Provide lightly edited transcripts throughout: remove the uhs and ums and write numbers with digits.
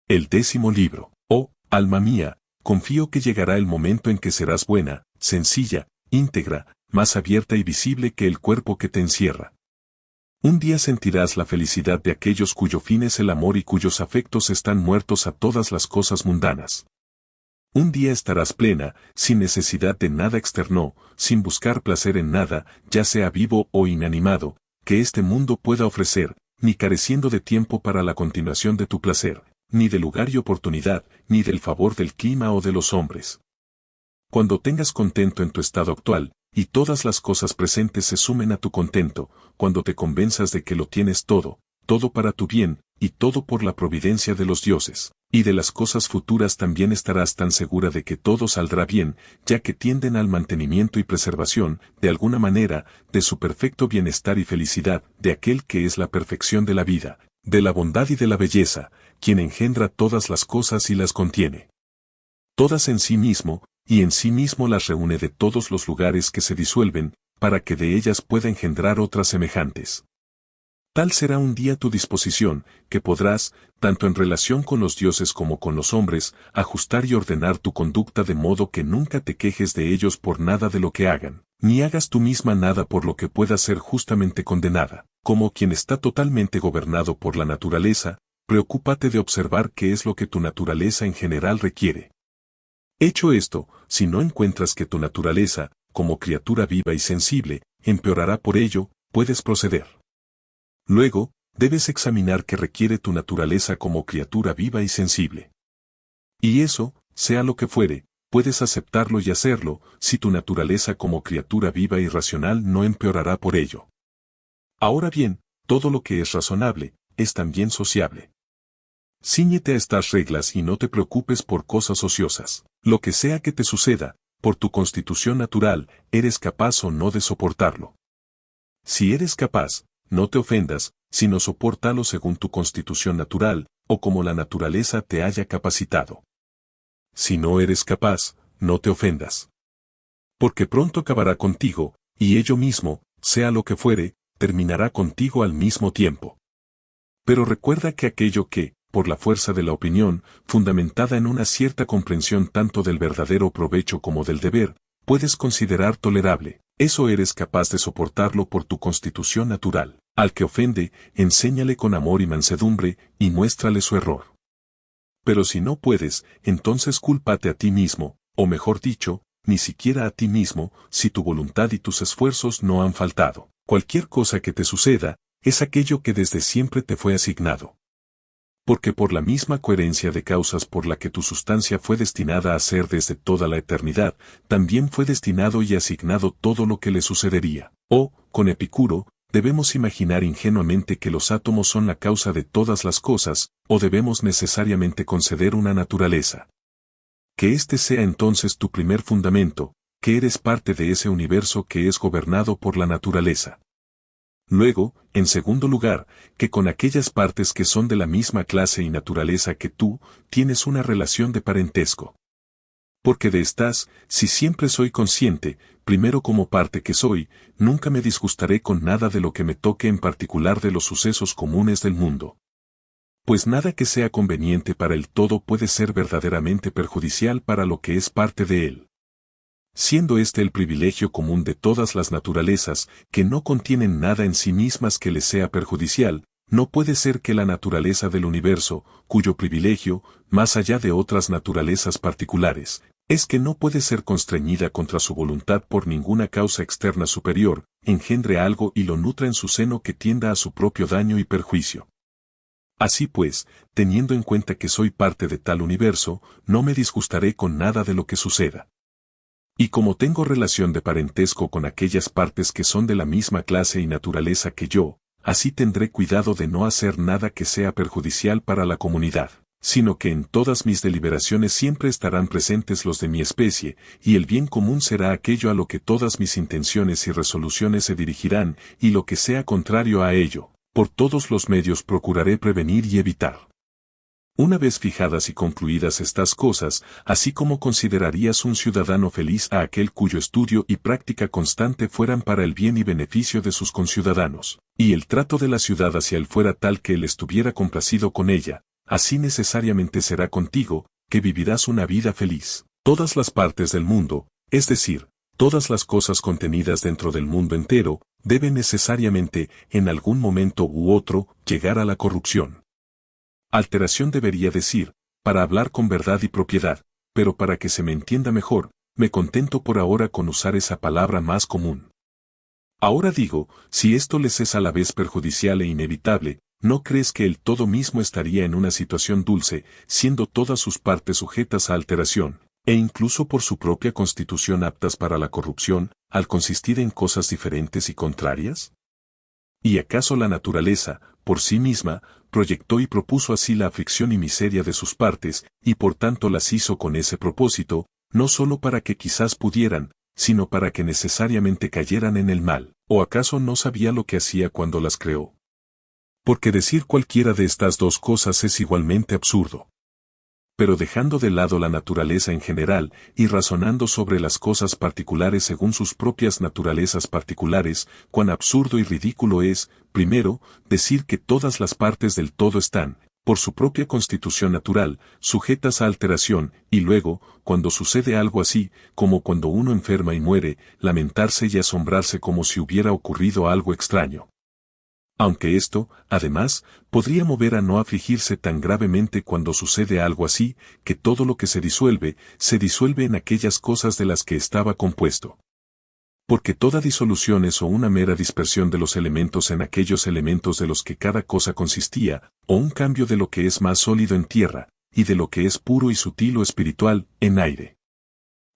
El 10º libro. Oh, alma mía, confío que llegará el momento en que serás buena, sencilla, íntegra, más abierta y visible que el cuerpo que te encierra. Un día sentirás la felicidad de aquellos cuyo fin es el amor y cuyos afectos están muertos a todas las cosas mundanas. Un día estarás plena, sin necesidad de nada externo, sin buscar placer en nada, ya sea vivo o inanimado, que este mundo pueda ofrecer, ni careciendo de tiempo para la continuación de tu placer, ni de lugar y oportunidad, ni del favor del clima o de los hombres. Cuando tengas contento en tu estado actual, y todas las cosas presentes se sumen a tu contento, cuando te convenzas de que lo tienes todo, todo para tu bien, y todo por la providencia de los dioses, y de las cosas futuras también estarás tan segura de que todo saldrá bien, ya que tienden al mantenimiento y preservación, de alguna manera, de su perfecto bienestar y felicidad, de aquel que es la perfección de la vida, de la bondad y de la belleza, quien engendra todas las cosas y las contiene. Todas en sí mismo, y en sí mismo las reúne de todos los lugares que se disuelven, para que de ellas pueda engendrar otras semejantes. Tal será un día tu disposición, que podrás, tanto en relación con los dioses como con los hombres, ajustar y ordenar tu conducta de modo que nunca te quejes de ellos por nada de lo que hagan, ni hagas tú misma nada por lo que pueda ser justamente condenada. Como quien está totalmente gobernado por la naturaleza, preocúpate de observar qué es lo que tu naturaleza en general requiere. Hecho esto, si no encuentras que tu naturaleza, como criatura viva y sensible, empeorará por ello, puedes proceder. Luego, debes examinar qué requiere tu naturaleza como criatura viva y sensible. Y eso, sea lo que fuere, puedes aceptarlo y hacerlo, si tu naturaleza como criatura viva y racional no empeorará por ello. Ahora bien, todo lo que es razonable, es también sociable. Cíñete a estas reglas y no te preocupes por cosas ociosas. Lo que sea que te suceda, por tu constitución natural, eres capaz o no de soportarlo. Si eres capaz, no te ofendas, sino sopórtalo según tu constitución natural, o como la naturaleza te haya capacitado. Si no eres capaz, no te ofendas. Porque pronto acabará contigo, y ello mismo, sea lo que fuere, terminará contigo al mismo tiempo. Pero recuerda que aquello que, por la fuerza de la opinión, fundamentada en una cierta comprensión tanto del verdadero provecho como del deber, puedes considerar tolerable, eso eres capaz de soportarlo por tu constitución natural. Al que ofende, enséñale con amor y mansedumbre, y muéstrale su error. Pero si no puedes, entonces cúlpate a ti mismo, o mejor dicho, ni siquiera a ti mismo, si tu voluntad y tus esfuerzos no han faltado. Cualquier cosa que te suceda, es aquello que desde siempre te fue asignado. Porque por la misma coherencia de causas por la que tu sustancia fue destinada a ser desde toda la eternidad, también fue destinado y asignado todo lo que le sucedería. O, con Epicuro, debemos imaginar ingenuamente que los átomos son la causa de todas las cosas, o debemos necesariamente conceder una naturaleza. Que este sea entonces tu primer fundamento, que eres parte de ese universo que es gobernado por la naturaleza. Luego, en segundo lugar, que con aquellas partes que son de la misma clase y naturaleza que tú, tienes una relación de parentesco. Porque de estas, si siempre soy consciente, primero como parte que soy, nunca me disgustaré con nada de lo que me toque en particular de los sucesos comunes del mundo. Pues nada que sea conveniente para el todo puede ser verdaderamente perjudicial para lo que es parte de él. Siendo este el privilegio común de todas las naturalezas, que no contienen nada en sí mismas que les sea perjudicial, no puede ser que la naturaleza del universo, cuyo privilegio, más allá de otras naturalezas particulares, es que no puede ser constreñida contra su voluntad por ninguna causa externa superior, engendre algo y lo nutra en su seno que tienda a su propio daño y perjuicio. Así pues, teniendo en cuenta que soy parte de tal universo, no me disgustaré con nada de lo que suceda. Y como tengo relación de parentesco con aquellas partes que son de la misma clase y naturaleza que yo, así tendré cuidado de no hacer nada que sea perjudicial para la comunidad, sino que en todas mis deliberaciones siempre estarán presentes los de mi especie, y el bien común será aquello a lo que todas mis intenciones y resoluciones se dirigirán, y lo que sea contrario a ello, por todos los medios procuraré prevenir y evitar. Una vez fijadas y concluidas estas cosas, así como considerarías un ciudadano feliz a aquel cuyo estudio y práctica constante fueran para el bien y beneficio de sus conciudadanos, y el trato de la ciudad hacia él fuera tal que él estuviera complacido con ella, así necesariamente será contigo, que vivirás una vida feliz. Todas las partes del mundo, es decir, todas las cosas contenidas dentro del mundo entero, deben necesariamente, en algún momento u otro, llegar a la corrupción. Alteración debería decir, para hablar con verdad y propiedad, pero para que se me entienda mejor, me contento por ahora con usar esa palabra más común. Ahora digo, si esto les es a la vez perjudicial e inevitable, ¿no crees que el todo mismo estaría en una situación dulce, siendo todas sus partes sujetas a alteración, e incluso por su propia constitución aptas para la corrupción, al consistir en cosas diferentes y contrarias? ¿Y acaso la naturaleza, por sí misma, proyectó y propuso así la aflicción y miseria de sus partes, y por tanto las hizo con ese propósito, no sólo para que quizás pudieran, sino para que necesariamente cayeran en el mal? ¿O acaso no sabía lo que hacía cuando las creó? Porque decir cualquiera de estas dos cosas es igualmente absurdo. Pero dejando de lado la naturaleza en general, y razonando sobre las cosas particulares según sus propias naturalezas particulares, cuán absurdo y ridículo es, primero, decir que todas las partes del todo están, por su propia constitución natural, sujetas a alteración, y luego, cuando sucede algo así, como cuando uno enferma y muere, lamentarse y asombrarse como si hubiera ocurrido algo extraño. Aunque esto, además, podría mover a no afligirse tan gravemente cuando sucede algo así, que todo lo que se disuelve en aquellas cosas de las que estaba compuesto. Porque toda disolución es o una mera dispersión de los elementos en aquellos elementos de los que cada cosa consistía, o un cambio de lo que es más sólido en tierra, y de lo que es puro y sutil o espiritual, en aire.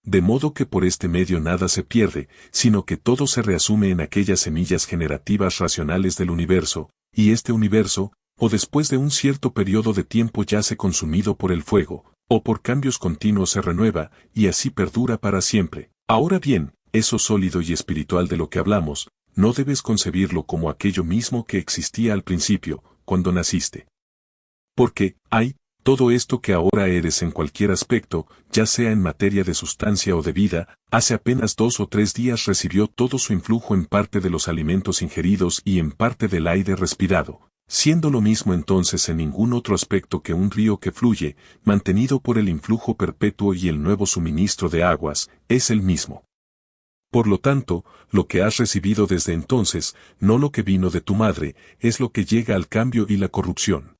De modo que por este medio nada se pierde, sino que todo se reasume en aquellas semillas generativas racionales del universo, y este universo, o después de un cierto periodo de tiempo yace consumido por el fuego, o por cambios continuos se renueva, y así perdura para siempre. Ahora bien, eso sólido y espiritual de lo que hablamos, no debes concebirlo como aquello mismo que existía al principio, cuando naciste. Porque, todo esto que ahora eres en cualquier aspecto, ya sea en materia de sustancia o de vida, hace apenas 2 o 3 días recibió todo su influjo en parte de los alimentos ingeridos y en parte del aire respirado, siendo lo mismo entonces en ningún otro aspecto que un río que fluye, mantenido por el influjo perpetuo y el nuevo suministro de aguas, es el mismo. Por lo tanto, lo que has recibido desde entonces, no lo que vino de tu madre, es lo que llega al cambio y la corrupción.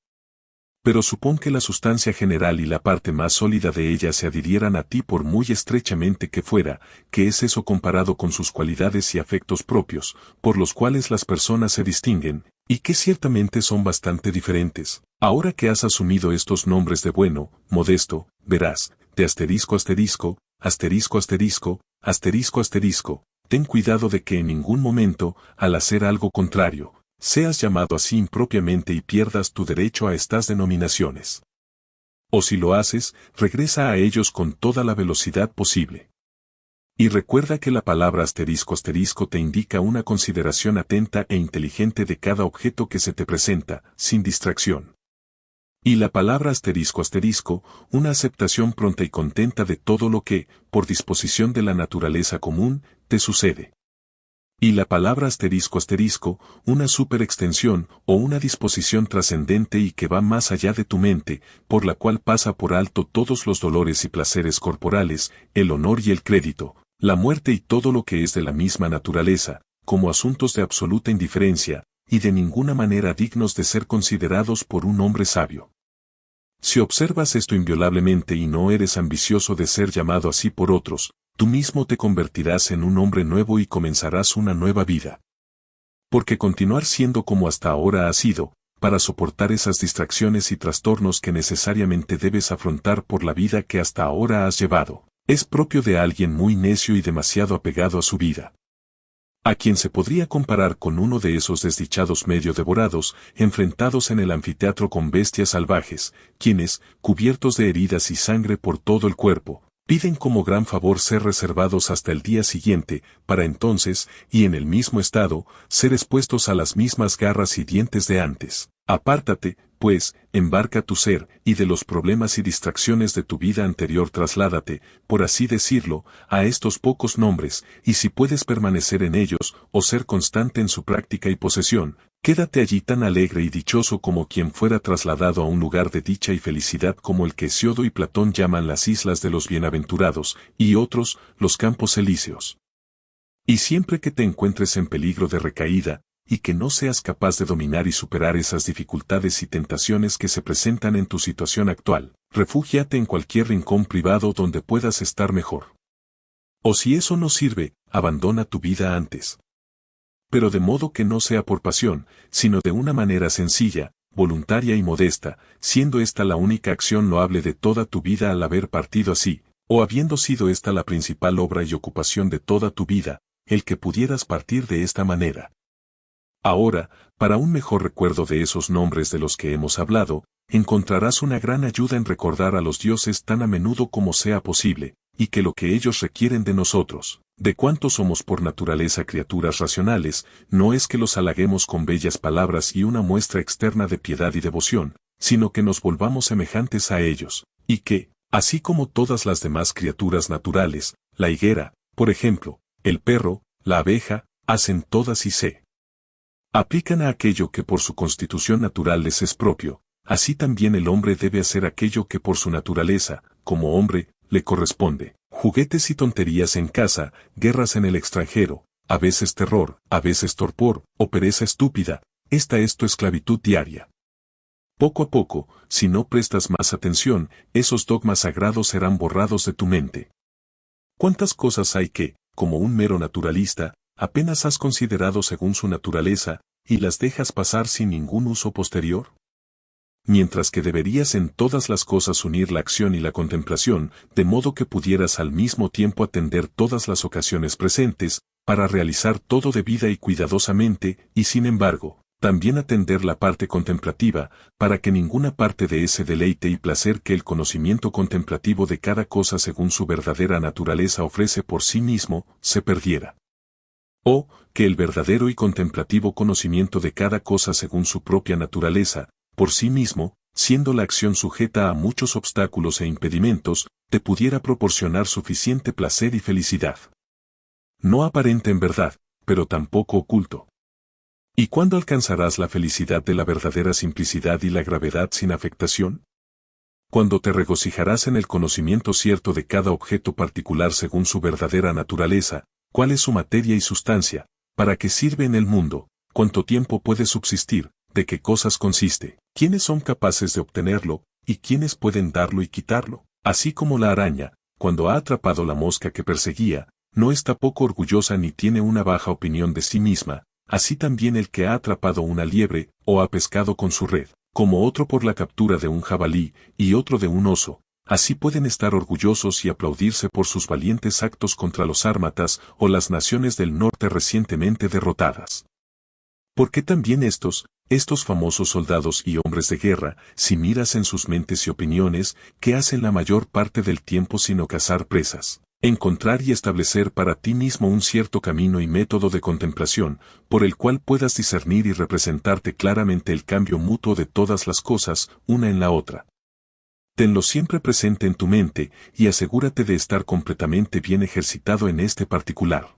Pero supón que la sustancia general y la parte más sólida de ella se adhirieran a ti por muy estrechamente que fuera, ¿qué es eso comparado con sus cualidades y afectos propios, por los cuales las personas se distinguen, y que ciertamente son bastante diferentes? Ahora que has asumido estos nombres de bueno, modesto, veraz, de asterisco asterisco, asterisco asterisco, asterisco asterisco, ten cuidado de que en ningún momento, al hacer algo contrario, seas llamado así impropiamente y pierdas tu derecho a estas denominaciones. O si lo haces, regresa a ellos con toda la velocidad posible. Y recuerda que la palabra asterisco asterisco te indica una consideración atenta e inteligente de cada objeto que se te presenta, sin distracción. Y la palabra asterisco asterisco, una aceptación pronta y contenta de todo lo que, por disposición de la naturaleza común, te sucede. Y la palabra asterisco asterisco, una superextensión o una disposición trascendente y que va más allá de tu mente, por la cual pasa por alto todos los dolores y placeres corporales, el honor y el crédito, la muerte y todo lo que es de la misma naturaleza, como asuntos de absoluta indiferencia, y de ninguna manera dignos de ser considerados por un hombre sabio. Si observas esto inviolablemente y no eres ambicioso de ser llamado así por otros, tú mismo te convertirás en un hombre nuevo y comenzarás una nueva vida. Porque continuar siendo como hasta ahora has sido, para soportar esas distracciones y trastornos que necesariamente debes afrontar por la vida que hasta ahora has llevado, es propio de alguien muy necio y demasiado apegado a su vida. A quien se podría comparar con uno de esos desdichados medio devorados, enfrentados en el anfiteatro con bestias salvajes, quienes, cubiertos de heridas y sangre por todo el cuerpo, piden como gran favor ser reservados hasta el día siguiente, para entonces, y en el mismo estado, ser expuestos a las mismas garras y dientes de antes. Apártate, pues, embarca tu ser, y de los problemas y distracciones de tu vida anterior trasládate, por así decirlo, a estos pocos nombres, y si puedes permanecer en ellos, o ser constante en su práctica y posesión, quédate allí tan alegre y dichoso como quien fuera trasladado a un lugar de dicha y felicidad como el que Hesiodo y Platón llaman las islas de los bienaventurados, y otros, los campos elíseos. Y siempre que te encuentres en peligro de recaída, y que no seas capaz de dominar y superar esas dificultades y tentaciones que se presentan en tu situación actual, refúgiate en cualquier rincón privado donde puedas estar mejor. O si eso no sirve, abandona tu vida antes. Pero de modo que no sea por pasión, sino de una manera sencilla, voluntaria y modesta, siendo esta la única acción loable de toda tu vida al haber partido así, o habiendo sido esta la principal obra y ocupación de toda tu vida, el que pudieras partir de esta manera. Ahora, para un mejor recuerdo de esos nombres de los que hemos hablado, encontrarás una gran ayuda en recordar a los dioses tan a menudo como sea posible, y que lo que ellos requieren de nosotros, de cuantos somos por naturaleza criaturas racionales, no es que los halaguemos con bellas palabras y una muestra externa de piedad y devoción, sino que nos volvamos semejantes a ellos, y que, así como todas las demás criaturas naturales, la higuera, por ejemplo, el perro, la abeja, hacen todas y se aplican a aquello que por su constitución natural les es propio, así también el hombre debe hacer aquello que por su naturaleza, como hombre, le corresponde. Juguetes y tonterías en casa, guerras en el extranjero, a veces terror, a veces torpor, o pereza estúpida, esta es tu esclavitud diaria. Poco a poco, si no prestas más atención, esos dogmas sagrados serán borrados de tu mente. ¿Cuántas cosas hay que, como un mero naturalista, apenas has considerado según su naturaleza, y las dejas pasar sin ningún uso posterior? Mientras que deberías en todas las cosas unir la acción y la contemplación, de modo que pudieras al mismo tiempo atender todas las ocasiones presentes, para realizar todo debida y cuidadosamente, y sin embargo, también atender la parte contemplativa, para que ninguna parte de ese deleite y placer que el conocimiento contemplativo de cada cosa según su verdadera naturaleza ofrece por sí mismo, se perdiera. O, que el verdadero y contemplativo conocimiento de cada cosa según su propia naturaleza, por sí mismo, siendo la acción sujeta a muchos obstáculos e impedimentos, te pudiera proporcionar suficiente placer y felicidad. No aparente en verdad, pero tampoco oculto. ¿Y cuándo alcanzarás la felicidad de la verdadera simplicidad y la gravedad sin afectación? Cuando te regocijarás en el conocimiento cierto de cada objeto particular según su verdadera naturaleza, cuál es su materia y sustancia, para qué sirve en el mundo, cuánto tiempo puede subsistir, de qué cosas consiste, quiénes son capaces de obtenerlo, y quiénes pueden darlo y quitarlo. Así como la araña, cuando ha atrapado la mosca que perseguía, no está poco orgullosa ni tiene una baja opinión de sí misma, así también el que ha atrapado una liebre, o ha pescado con su red, como otro por la captura de un jabalí, y otro de un oso, así pueden estar orgullosos y aplaudirse por sus valientes actos contra los sármatas o las naciones del norte recientemente derrotadas. Porque también estos famosos soldados y hombres de guerra, si miras en sus mentes y opiniones, que hacen la mayor parte del tiempo sino cazar presas, encontrar y establecer para ti mismo un cierto camino y método de contemplación, por el cual puedas discernir y representarte claramente el cambio mutuo de todas las cosas, una en la otra. Tenlo siempre presente en tu mente, y asegúrate de estar completamente bien ejercitado en este particular.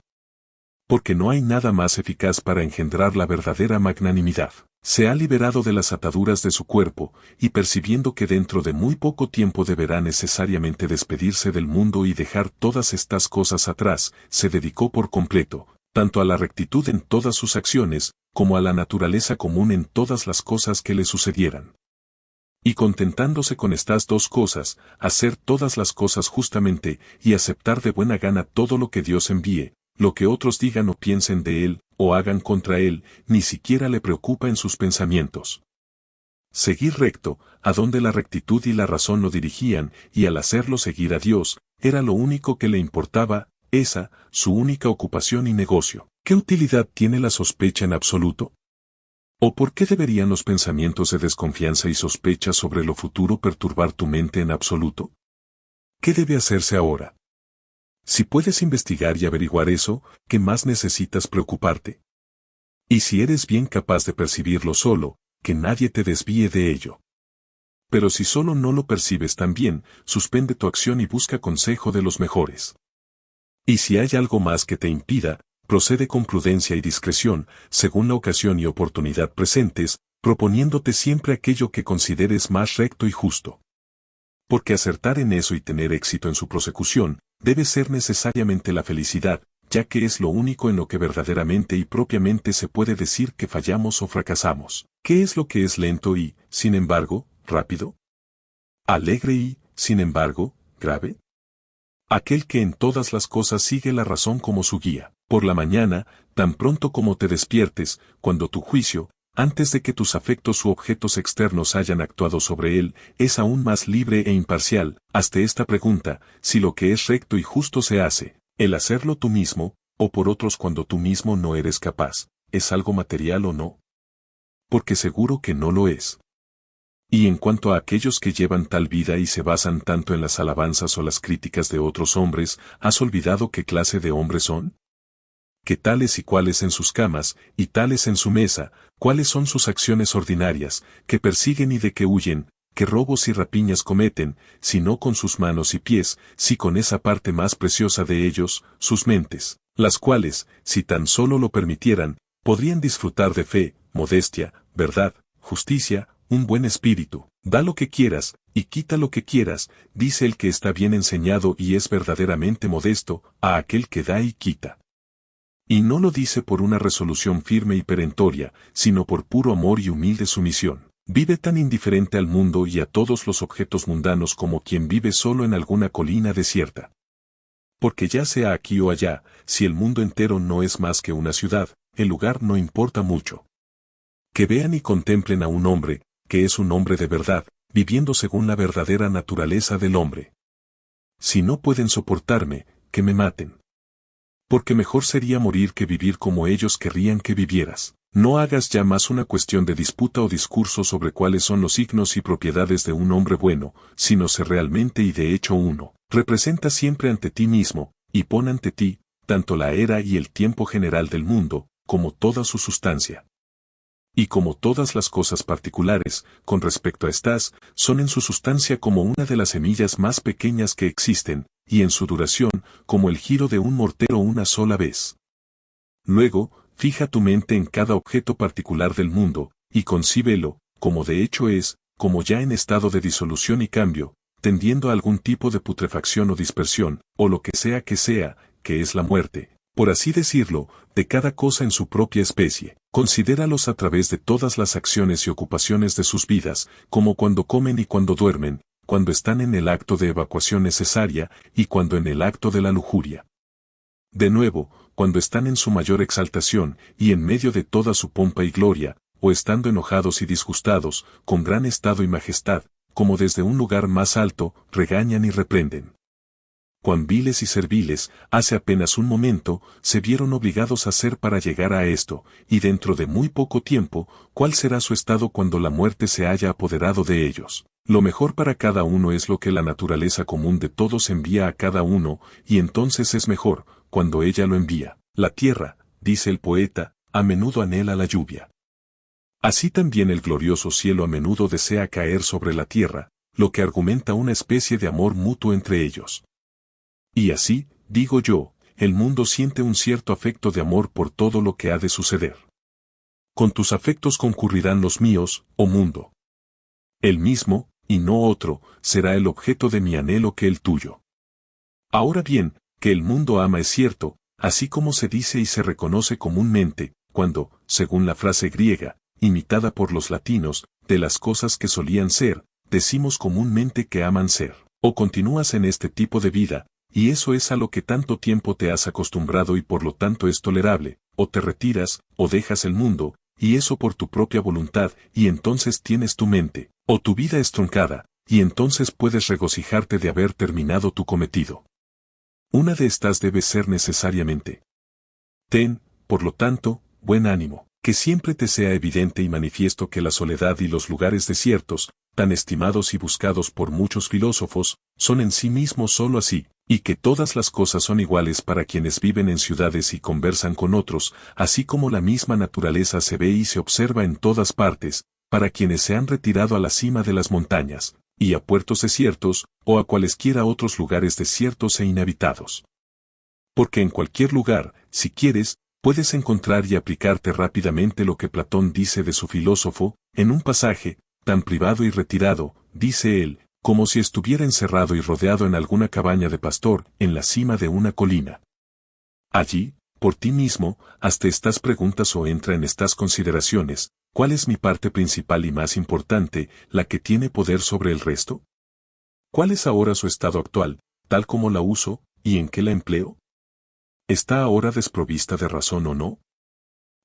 Porque no hay nada más eficaz para engendrar la verdadera magnanimidad. Se ha liberado de las ataduras de su cuerpo, y percibiendo que dentro de muy poco tiempo deberá necesariamente despedirse del mundo y dejar todas estas cosas atrás, se dedicó por completo, tanto a la rectitud en todas sus acciones, como a la naturaleza común en todas las cosas que le sucedieran. Y contentándose con estas dos cosas, hacer todas las cosas justamente, y aceptar de buena gana todo lo que Dios envíe, lo que otros digan o piensen de él, o hagan contra él, ni siquiera le preocupa en sus pensamientos. Seguir recto, a donde la rectitud y la razón lo dirigían, y al hacerlo seguir a Dios, era lo único que le importaba, esa, su única ocupación y negocio. ¿Qué utilidad tiene la sospecha en absoluto? ¿O por qué deberían los pensamientos de desconfianza y sospecha sobre lo futuro perturbar tu mente en absoluto? ¿Qué debe hacerse ahora? Si puedes investigar y averiguar eso, ¿qué más necesitas preocuparte? Y si eres bien capaz de percibirlo solo, que nadie te desvíe de ello. Pero si solo no lo percibes tan bien, suspende tu acción y busca consejo de los mejores. Y si hay algo más que te impida, procede con prudencia y discreción, según la ocasión y oportunidad presentes, proponiéndote siempre aquello que consideres más recto y justo. Porque acertar en eso y tener éxito en su prosecución, debe ser necesariamente la felicidad, ya que es lo único en lo que verdaderamente y propiamente se puede decir que fallamos o fracasamos. ¿Qué es lo que es lento y, sin embargo, rápido? ¿Alegre y, sin embargo, grave? Aquel que en todas las cosas sigue la razón como su guía. Por la mañana, tan pronto como te despiertes, cuando tu juicio, antes de que tus afectos u objetos externos hayan actuado sobre él, es aún más libre e imparcial, hazte esta pregunta: si lo que es recto y justo se hace, el hacerlo tú mismo, o por otros cuando tú mismo no eres capaz, ¿es algo material o no? Porque seguro que no lo es. Y en cuanto a aquellos que llevan tal vida y se basan tanto en las alabanzas o las críticas de otros hombres, ¿has olvidado qué clase de hombres son? Que tales y cuales en sus camas, y tales en su mesa, cuáles son sus acciones ordinarias, que persiguen y de que huyen, que robos y rapiñas cometen, si no con sus manos y pies, si con esa parte más preciosa de ellos, sus mentes, las cuales, si tan solo lo permitieran, podrían disfrutar de fe, modestia, verdad, justicia, un buen espíritu. Da lo que quieras, y quita lo que quieras, dice el que está bien enseñado y es verdaderamente modesto, a aquel que da y quita. Y no lo dice por una resolución firme y perentoria, sino por puro amor y humilde sumisión. Vive tan indiferente al mundo y a todos los objetos mundanos como quien vive solo en alguna colina desierta. Porque ya sea aquí o allá, si el mundo entero no es más que una ciudad, el lugar no importa mucho. Que vean y contemplen a un hombre, que es un hombre de verdad, viviendo según la verdadera naturaleza del hombre. Si no pueden soportarme, que me maten. Porque mejor sería morir que vivir como ellos querrían que vivieras. No hagas ya más una cuestión de disputa o discurso sobre cuáles son los signos y propiedades de un hombre bueno, sino sé realmente y de hecho uno. Representa siempre ante ti mismo, y pon ante ti, tanto la era y el tiempo general del mundo, como toda su sustancia. Y como todas las cosas particulares, con respecto a estas, son en su sustancia como una de las semillas más pequeñas que existen, y en su duración, como el giro de un mortero una sola vez. Luego, fija tu mente en cada objeto particular del mundo, y concíbelo, como de hecho es, como ya en estado de disolución y cambio, tendiendo a algún tipo de putrefacción o dispersión, o lo que que es la muerte, por así decirlo, de cada cosa en su propia especie. Considéralos a través de todas las acciones y ocupaciones de sus vidas, como cuando comen y cuando duermen, cuando están en el acto de evacuación necesaria, y cuando en el acto de la lujuria. De nuevo, cuando están en su mayor exaltación, y en medio de toda su pompa y gloria, o estando enojados y disgustados, con gran estado y majestad, como desde un lugar más alto, regañan y reprenden. Cuán viles y serviles, hace apenas un momento, se vieron obligados a ser para llegar a esto, y dentro de muy poco tiempo, ¿cuál será su estado cuando la muerte se haya apoderado de ellos? Lo mejor para cada uno es lo que la naturaleza común de todos envía a cada uno, y entonces es mejor, cuando ella lo envía. La tierra, dice el poeta, a menudo anhela la lluvia. Así también el glorioso cielo a menudo desea caer sobre la tierra, lo que argumenta una especie de amor mutuo entre ellos. Y así, digo yo, el mundo siente un cierto afecto de amor por todo lo que ha de suceder. Con tus afectos concurrirán los míos, oh mundo. El mismo, y no otro, será el objeto de mi anhelo que el tuyo. Ahora bien, que el mundo ama es cierto, así como se dice y se reconoce comúnmente, cuando, según la frase griega, imitada por los latinos, de las cosas que solían ser, decimos comúnmente que aman ser. O continúas en este tipo de vida, y eso es a lo que tanto tiempo te has acostumbrado y por lo tanto es tolerable, o te retiras, o dejas el mundo, y eso por tu propia voluntad, y entonces tienes tu mente, o tu vida estroncada, y entonces puedes regocijarte de haber terminado tu cometido. Una de estas debe ser necesariamente. Ten, por lo tanto, buen ánimo, que siempre te sea evidente y manifiesto que la soledad y los lugares desiertos, tan estimados y buscados por muchos filósofos, son en sí mismos sólo así, y que todas las cosas son iguales para quienes viven en ciudades y conversan con otros, así como la misma naturaleza se ve y se observa en todas partes, para quienes se han retirado a la cima de las montañas, y a puertos desiertos, o a cualesquiera otros lugares desiertos e inhabitados. Porque en cualquier lugar, si quieres, puedes encontrar y aplicarte rápidamente lo que Platón dice de su filósofo, en un pasaje, tan privado y retirado, dice él, como si estuviera encerrado y rodeado en alguna cabaña de pastor, en la cima de una colina. Allí, por ti mismo, hazte estas preguntas o entra en estas consideraciones: ¿cuál es mi parte principal y más importante, la que tiene poder sobre el resto? ¿Cuál es ahora su estado actual, tal como la uso, y en qué la empleo? ¿Está ahora desprovista de razón o no?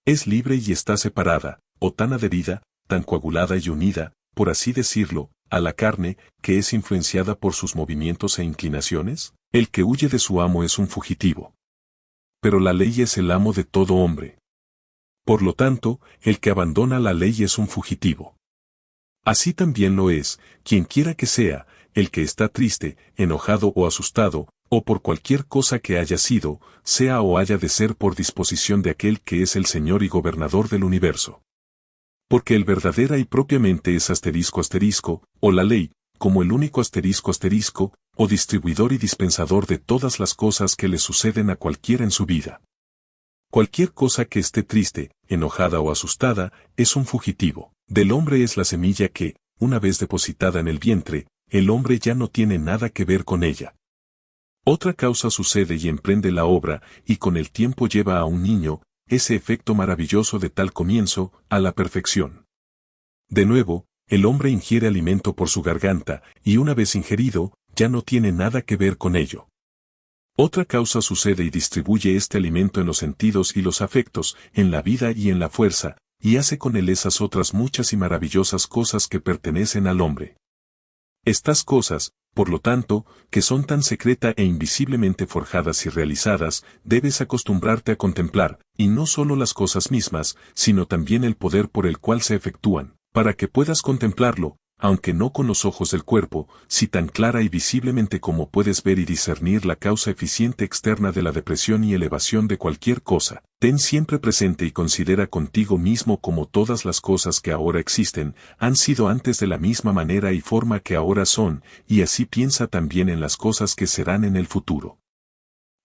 ¿Es libre y está separada, o tan adherida, tan coagulada y unida, por así decirlo, a la carne, que es influenciada por sus movimientos e inclinaciones? El que huye de su amo es un fugitivo. Pero la ley es el amo de todo hombre. Por lo tanto, el que abandona la ley es un fugitivo. Así también lo es, quien quiera que sea, el que está triste, enojado o asustado, o por cualquier cosa que haya sido, sea o haya de ser por disposición de aquel que es el Señor y Gobernador del universo. Porque el verdadera y propiamente es asterisco asterisco, o la ley, como el único asterisco asterisco, o distribuidor y dispensador de todas las cosas que le suceden a cualquiera en su vida. Cualquier cosa que esté triste, enojada o asustada, es un fugitivo. Del hombre es la semilla que, una vez depositada en el vientre, el hombre ya no tiene nada que ver con ella. Otra causa sucede y emprende la obra, y con el tiempo lleva a un niño, ese efecto maravilloso de tal comienzo, a la perfección. De nuevo, el hombre ingiere alimento por su garganta, y una vez ingerido, ya no tiene nada que ver con ello. Otra causa sucede y distribuye este alimento en los sentidos y los afectos, en la vida y en la fuerza, y hace con él esas otras muchas y maravillosas cosas que pertenecen al hombre. Estas cosas, por lo tanto, que son tan secreta e invisiblemente forjadas y realizadas, debes acostumbrarte a contemplar, y no solo las cosas mismas, sino también el poder por el cual se efectúan, para que puedas contemplarlo, aunque no con los ojos del cuerpo, si tan clara y visiblemente como puedes ver y discernir la causa eficiente externa de la depresión y elevación de cualquier cosa. Ten siempre presente y considera contigo mismo como todas las cosas que ahora existen, han sido antes de la misma manera y forma que ahora son, y así piensa también en las cosas que serán en el futuro.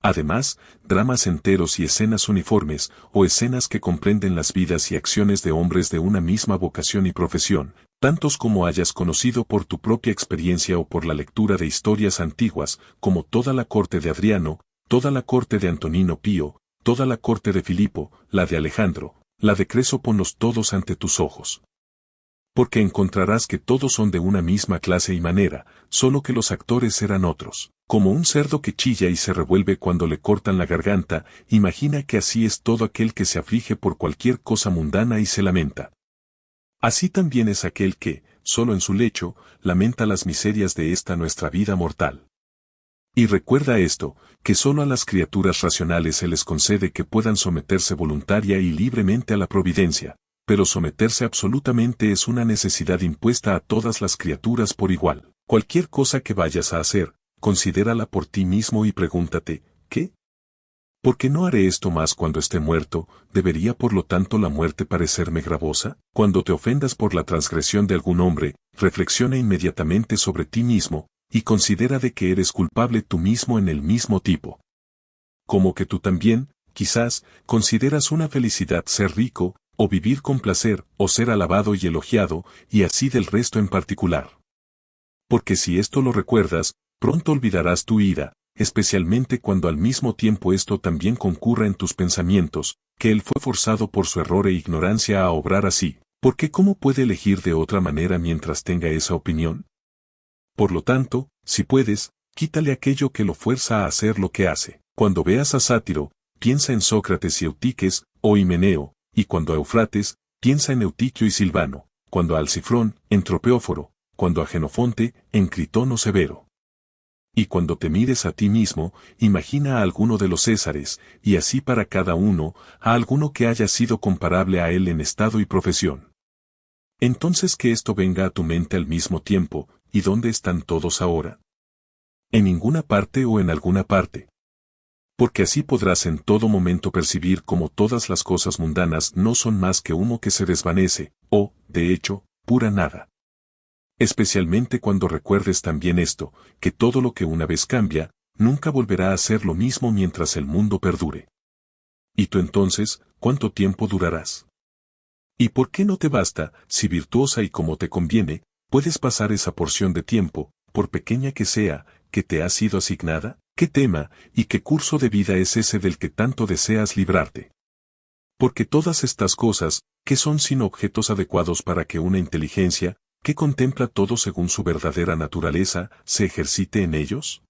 Además, dramas enteros y escenas uniformes, o escenas que comprenden las vidas y acciones de hombres de una misma vocación y profesión, tantos como hayas conocido por tu propia experiencia o por la lectura de historias antiguas, como toda la corte de Adriano, toda la corte de Antonino Pío, toda la corte de Filipo, la de Alejandro, la de Creso, ponlos todos ante tus ojos. Porque encontrarás que todos son de una misma clase y manera, solo que los actores eran otros. Como un cerdo que chilla y se revuelve cuando le cortan la garganta, imagina que así es todo aquel que se aflige por cualquier cosa mundana y se lamenta. Así también es aquel que, solo en su lecho, lamenta las miserias de esta nuestra vida mortal. Y recuerda esto, que solo a las criaturas racionales se les concede que puedan someterse voluntaria y libremente a la providencia, pero someterse absolutamente es una necesidad impuesta a todas las criaturas por igual. Cualquier cosa que vayas a hacer, considérala por ti mismo y pregúntate, ¿qué? ¿Por qué no haré esto más cuando esté muerto? ¿Debería por lo tanto la muerte parecerme gravosa? Cuando te ofendas por la transgresión de algún hombre, reflexiona inmediatamente sobre ti mismo, y considera de que eres culpable tú mismo en el mismo tipo. Como que tú también, quizás, consideras una felicidad ser rico, o vivir con placer, o ser alabado y elogiado, y así del resto en particular. Porque si esto lo recuerdas, pronto olvidarás tu ira, especialmente cuando al mismo tiempo esto también concurra en tus pensamientos, que él fue forzado por su error e ignorancia a obrar así, porque ¿cómo puede elegir de otra manera mientras tenga esa opinión? Por lo tanto, si puedes, quítale aquello que lo fuerza a hacer lo que hace. Cuando veas a Sátiro, piensa en Sócrates y Eutiques, o Himeneo, y cuando a Eufrates, piensa en Eutiquio y Silvano, cuando a Alcifrón, en Tropeóforo, cuando a Genofonte, en Critón o Severo. Y cuando te mires a ti mismo, imagina a alguno de los Césares, y así para cada uno, a alguno que haya sido comparable a él en estado y profesión. Entonces que esto venga a tu mente al mismo tiempo, ¿y dónde están todos ahora? En ninguna parte o en alguna parte. Porque así podrás en todo momento percibir cómo todas las cosas mundanas no son más que humo que se desvanece, o, de hecho, pura nada. Especialmente cuando recuerdes también esto, que todo lo que una vez cambia, nunca volverá a ser lo mismo mientras el mundo perdure. ¿Y tú entonces, cuánto tiempo durarás? ¿Y por qué no te basta, si virtuosa y como te conviene, puedes pasar esa porción de tiempo, por pequeña que sea, que te ha sido asignada? ¿Qué tema y qué curso de vida es ese del que tanto deseas librarte? Porque todas estas cosas, ¿qué son sino objetos adecuados para que una inteligencia, que contempla todo según su verdadera naturaleza, se ejercite en ellos?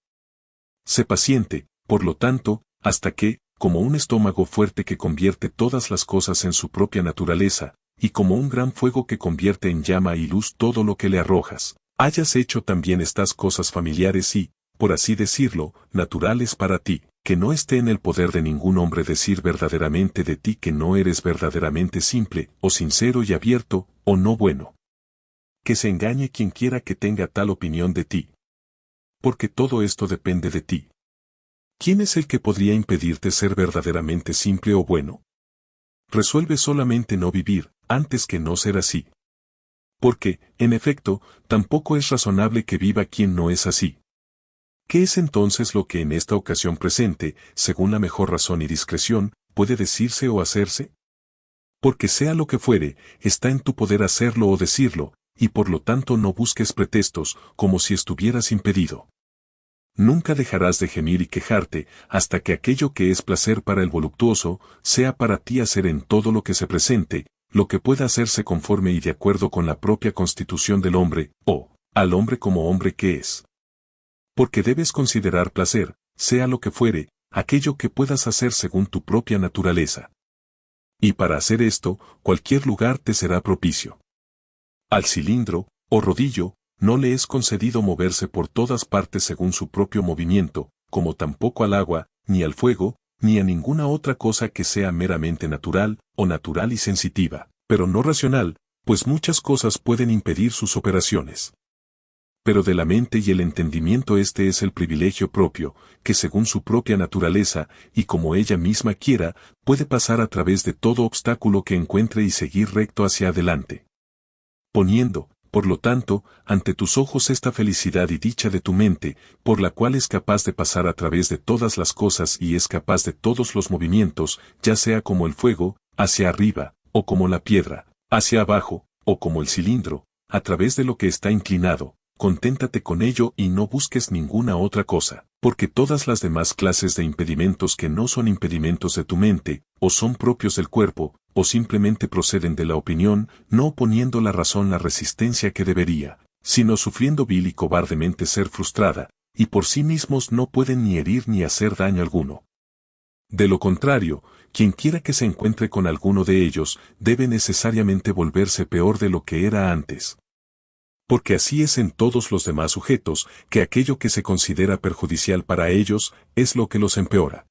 Sé paciente, por lo tanto, hasta que, como un estómago fuerte que convierte todas las cosas en su propia naturaleza, y como un gran fuego que convierte en llama y luz todo lo que le arrojas, hayas hecho también estas cosas familiares y, por así decirlo, naturales para ti, que no esté en el poder de ningún hombre decir verdaderamente de ti que no eres verdaderamente simple, o sincero y abierto, o no bueno. Que se engañe quien quiera que tenga tal opinión de ti. Porque todo esto depende de ti. ¿Quién es el que podría impedirte ser verdaderamente simple o bueno? Resuelve solamente no vivir, antes que no ser así. Porque, en efecto, tampoco es razonable que viva quien no es así. ¿Qué es entonces lo que en esta ocasión presente, según la mejor razón y discreción, puede decirse o hacerse? Porque sea lo que fuere, está en tu poder hacerlo o decirlo, y por lo tanto no busques pretextos, como si estuvieras impedido. Nunca dejarás de gemir y quejarte, hasta que aquello que es placer para el voluptuoso, sea para ti hacer en todo lo que se presente, lo que pueda hacerse conforme y de acuerdo con la propia constitución del hombre, o, al hombre como hombre que es. Porque debes considerar placer, sea lo que fuere, aquello que puedas hacer según tu propia naturaleza. Y para hacer esto, cualquier lugar te será propicio. Al cilindro, o rodillo, no le es concedido moverse por todas partes según su propio movimiento, como tampoco al agua, ni al fuego, ni a ninguna otra cosa que sea meramente natural, o natural y sensitiva, pero no racional, pues muchas cosas pueden impedir sus operaciones. Pero de la mente y el entendimiento este es el privilegio propio, que según su propia naturaleza, y como ella misma quiera, puede pasar a través de todo obstáculo que encuentre y seguir recto hacia adelante. Poniendo, por lo tanto, ante tus ojos esta felicidad y dicha de tu mente, por la cual es capaz de pasar a través de todas las cosas y es capaz de todos los movimientos, ya sea como el fuego, hacia arriba, o como la piedra, hacia abajo, o como el cilindro, a través de lo que está inclinado. Conténtate con ello y no busques ninguna otra cosa, porque todas las demás clases de impedimentos que no son impedimentos de tu mente, o son propios del cuerpo, o simplemente proceden de la opinión, no oponiendo la razón la resistencia que debería, sino sufriendo vil y cobardemente ser frustrada, y por sí mismos no pueden ni herir ni hacer daño alguno. De lo contrario, quien quiera que se encuentre con alguno de ellos, debe necesariamente volverse peor de lo que era antes. Porque así es en todos los demás sujetos, que aquello que se considera perjudicial para ellos, es lo que los empeora.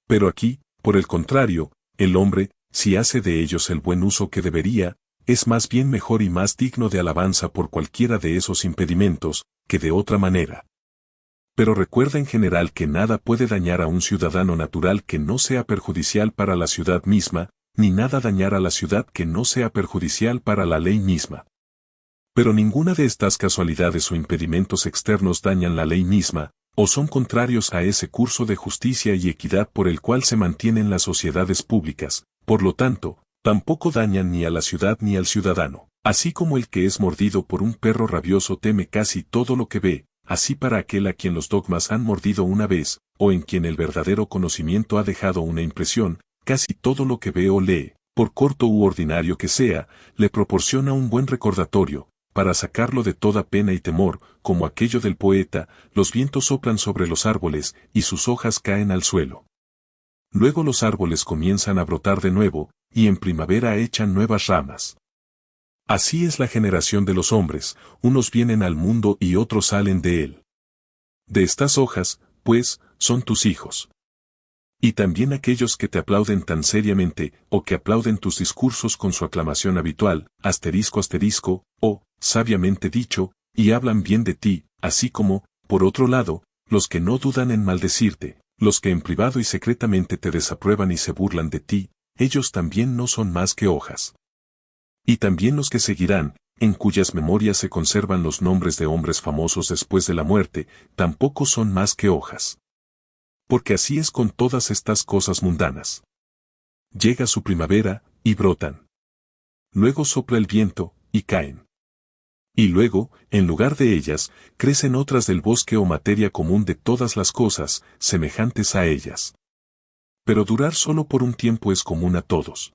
Pero aquí, por el contrario, el hombre, si hace de ellos el buen uso que debería, es más bien mejor y más digno de alabanza por cualquiera de esos impedimentos, que de otra manera. Pero recuerda en general que nada puede dañar a un ciudadano natural que no sea perjudicial para la ciudad misma, ni nada dañar a la ciudad que no sea perjudicial para la ley misma. Pero ninguna de estas casualidades o impedimentos externos dañan la ley misma, o son contrarios a ese curso de justicia y equidad por el cual se mantienen las sociedades públicas, por lo tanto, tampoco dañan ni a la ciudad ni al ciudadano. Así como el que es mordido por un perro rabioso teme casi todo lo que ve, así para aquel a quien los dogmas han mordido una vez, o en quien el verdadero conocimiento ha dejado una impresión, casi todo lo que ve o lee, por corto u ordinario que sea, le proporciona un buen recordatorio, para sacarlo de toda pena y temor, como aquello del poeta, los vientos soplan sobre los árboles, y sus hojas caen al suelo. Luego los árboles comienzan a brotar de nuevo, y en primavera echan nuevas ramas. Así es la generación de los hombres, unos vienen al mundo y otros salen de él. De estas hojas, pues, son tus hijos. Y también aquellos que te aplauden tan seriamente, o que aplauden tus discursos con su aclamación habitual, asterisco asterisco, o, sabiamente dicho, y hablan bien de ti, así como, por otro lado, los que no dudan en maldecirte, los que en privado y secretamente te desaprueban y se burlan de ti, ellos también no son más que hojas. Y también los que seguirán, en cuyas memorias se conservan los nombres de hombres famosos después de la muerte, tampoco son más que hojas. Porque así es con todas estas cosas mundanas. Llega su primavera, y brotan. Luego sopla el viento, y caen. Y luego, en lugar de ellas, crecen otras del bosque o materia común de todas las cosas, semejantes a ellas. Pero durar solo por un tiempo es común a todos.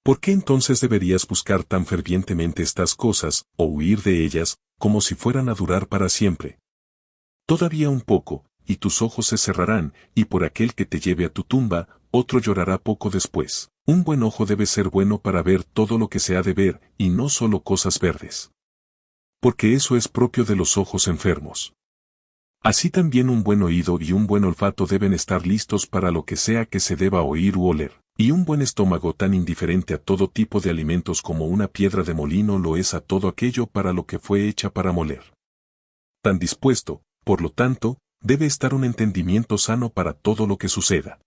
¿Por qué entonces deberías buscar tan fervientemente estas cosas, o huir de ellas, como si fueran a durar para siempre? Todavía un poco, y tus ojos se cerrarán, y por aquel que te lleve a tu tumba, otro llorará poco después. Un buen ojo debe ser bueno para ver todo lo que se ha de ver, y no solo cosas verdes. Porque eso es propio de los ojos enfermos. Así también un buen oído y un buen olfato deben estar listos para lo que sea que se deba oír u oler, y un buen estómago tan indiferente a todo tipo de alimentos como una piedra de molino lo es a todo aquello para lo que fue hecha para moler. Tan dispuesto, por lo tanto, debe estar un entendimiento sano para todo lo que suceda.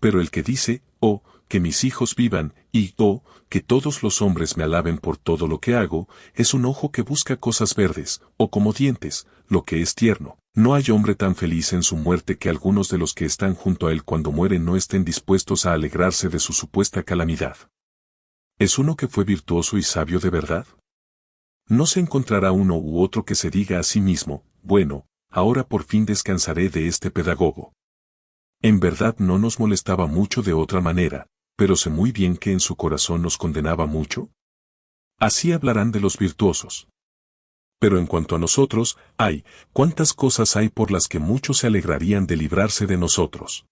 Pero el que dice, oh, que mis hijos vivan, y oh, que todos los hombres me alaben por todo lo que hago, es un ojo que busca cosas verdes, o como dientes, lo que es tierno. No hay hombre tan feliz en su muerte que algunos de los que están junto a él cuando mueren no estén dispuestos a alegrarse de su supuesta calamidad. ¿Es uno que fue virtuoso y sabio de verdad? No se encontrará uno u otro que se diga a sí mismo, bueno, ahora por fin descansaré de este pedagogo. En verdad no nos molestaba mucho de otra manera, pero sé muy bien que en su corazón nos condenaba mucho. Así hablarán de los virtuosos. Pero en cuanto a nosotros, ay, cuántas cosas hay por las que muchos se alegrarían de librarse de nosotros.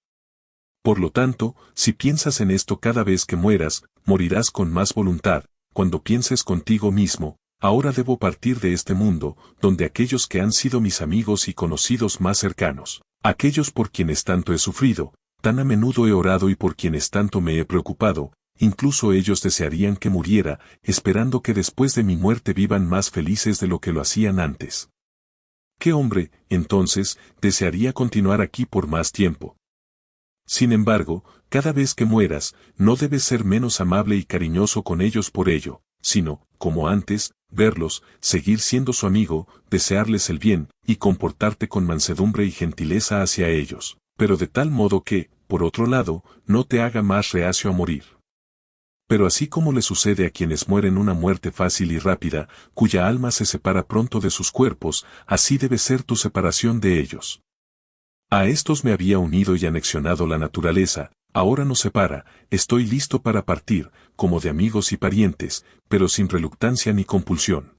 Por lo tanto, si piensas en esto cada vez que mueras, morirás con más voluntad, cuando pienses contigo mismo, ahora debo partir de este mundo, donde aquellos que han sido mis amigos y conocidos más cercanos, aquellos por quienes tanto he sufrido, tan a menudo he orado y por quienes tanto me he preocupado, incluso ellos desearían que muriera, esperando que después de mi muerte vivan más felices de lo que lo hacían antes. ¿Qué hombre, entonces, desearía continuar aquí por más tiempo? Sin embargo, cada vez que mueras, no debes ser menos amable y cariñoso con ellos por ello, sino, como antes, verlos, seguir siendo su amigo, desearles el bien, y comportarte con mansedumbre y gentileza hacia ellos, pero de tal modo que, por otro lado, no te haga más reacio a morir. Pero así como le sucede a quienes mueren una muerte fácil y rápida, cuya alma se separa pronto de sus cuerpos, así debe ser tu separación de ellos. A estos me había unido y anexionado la naturaleza, ahora nos separa, estoy listo para partir, como de amigos y parientes, pero sin reluctancia ni compulsión.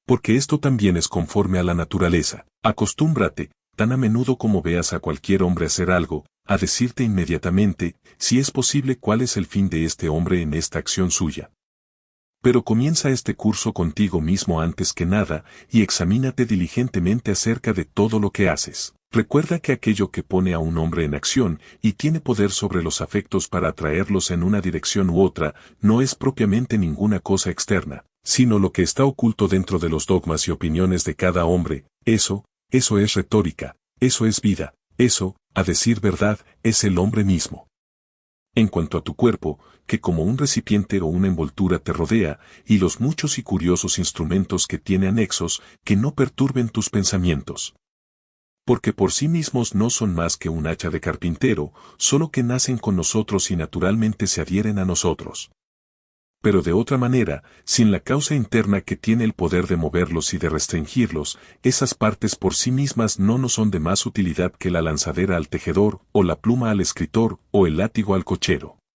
Porque esto también es conforme a la naturaleza. Acostúmbrate, tan a menudo como veas a cualquier hombre hacer algo, a decirte inmediatamente, si es posible, cuál es el fin de este hombre en esta acción suya. Pero comienza este curso contigo mismo antes que nada, y examínate diligentemente acerca de todo lo que haces. Recuerda que aquello que pone a un hombre en acción y tiene poder sobre los afectos para atraerlos en una dirección u otra, no es propiamente ninguna cosa externa, sino lo que está oculto dentro de los dogmas y opiniones de cada hombre. Eso es retórica, eso es vida, eso, a decir verdad, es el hombre mismo. En cuanto a tu cuerpo, que como un recipiente o una envoltura te rodea, y los muchos y curiosos instrumentos que tiene anexos, que no perturben tus pensamientos. Porque por sí mismos no son más que un hacha de carpintero, solo que nacen con nosotros y naturalmente se adhieren a nosotros. Pero de otra manera, sin la causa interna que tiene el poder de moverlos y de restringirlos, esas partes por sí mismas no nos son de más utilidad que la lanzadera al tejedor, o la pluma al escritor, o el látigo al cochero.